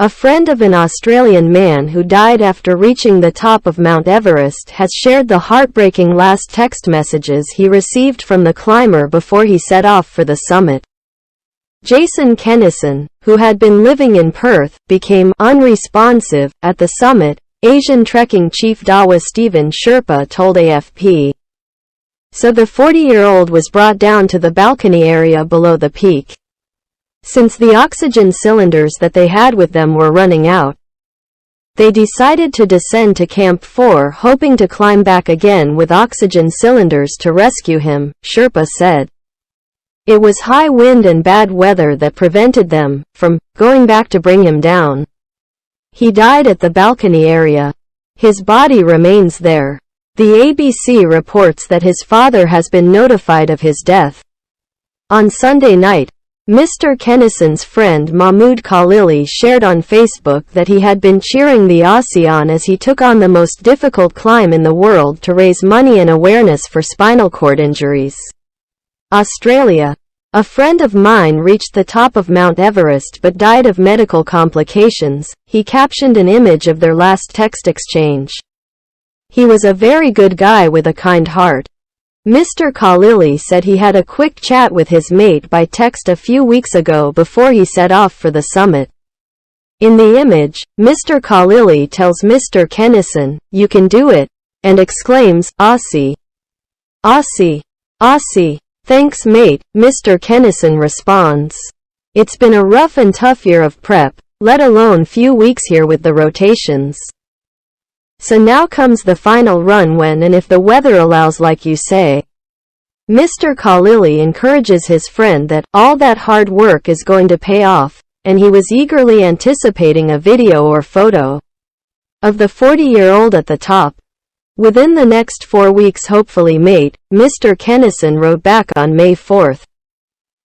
A friend of an Australian man who died after reaching the top of Mount Everest has shared the heartbreaking last text messages he received from the climber before he set off for the summit. Jason Kennison, who had been living in Perth, became unresponsive at the summit, Asian trekking chief Dawa Stephen Sherpa told AFP. So the 40-year-old was brought down to the balcony area below the peak. Since the oxygen cylinders that they had with them were running out, they decided to descend to Camp 4, hoping to climb back again with oxygen cylinders to rescue him, Sherpa said. It was high wind and bad weather that prevented them from going back to bring him down. He died at the balcony area. His body remains there. The ABC reports that his father has been notified of his death. On Sunday night, Mr. Kennison's friend Mahmood Khalili shared on Facebook that he had been cheering the Aussie on as he took on the most difficult climb in the world to raise money and awareness for spinal cord injuries. Australia. A friend of mine reached the top of Mount Everest but died of medical complications, he captioned an image of their last text exchange. He was a very good guy with a kind heart. Mr. Khalili said he had a quick chat with his mate by text a few weeks ago before he set off for the summit. In the image, Mr. Khalili tells Mr. Kennison, "You can do it," and exclaims, "Aussie! Aussie! Aussie! Thanks mate," Mr. Kennison responds. "It's been a rough and tough year of prep, let alone few weeks here with the rotations. So now comes the final run when and if the weather allows like you say." Mr. Khalili encourages his friend that all that hard work is going to pay off, and he was eagerly anticipating a video or photo of the 40-year-old at the top. "Within the next 4 weeks hopefully mate," Mr. Kennison wrote back on May 4.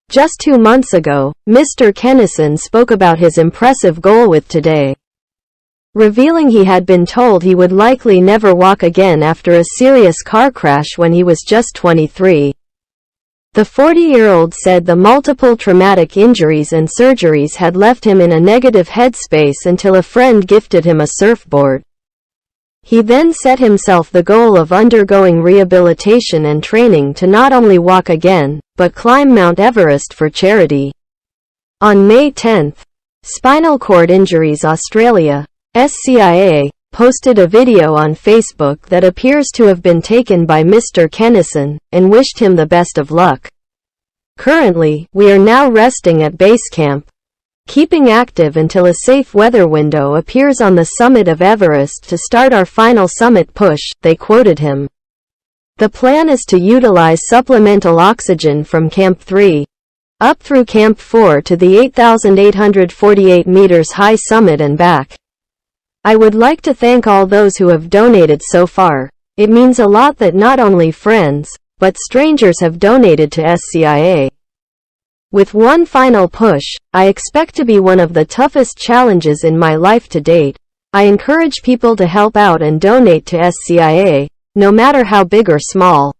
Just 2 months ago, Mr. Kennison spoke about his impressive goal with Today, revealing he had been told he would likely never walk again after a serious car crash when he was just 23. The 40-year-old said the multiple traumatic injuries and surgeries had left him in a negative headspace until a friend gifted him a surfboard. He then set himself the goal of undergoing rehabilitation and training to not only walk again, but climb Mount Everest for charity. On May 10, Spinal Cord Injuries Australia, SCIA, posted a video on Facebook that appears to have been taken by Mr. Kennison, and wished him the best of luck. "Currently, we are now resting at base camp, keeping active until a safe weather window appears on the summit of Everest to start our final summit push," they quoted him. The plan is to utilize supplemental oxygen from Camp 3, up through Camp 4 to the 8,848 meters high summit and back. "I would like to thank all those who have donated so far. It means a lot that not only friends, but strangers have donated to SCIA. With one final push, I expect to be one of the toughest challenges in my life to date. I encourage people to help out and donate to SCIA, no matter how big or small.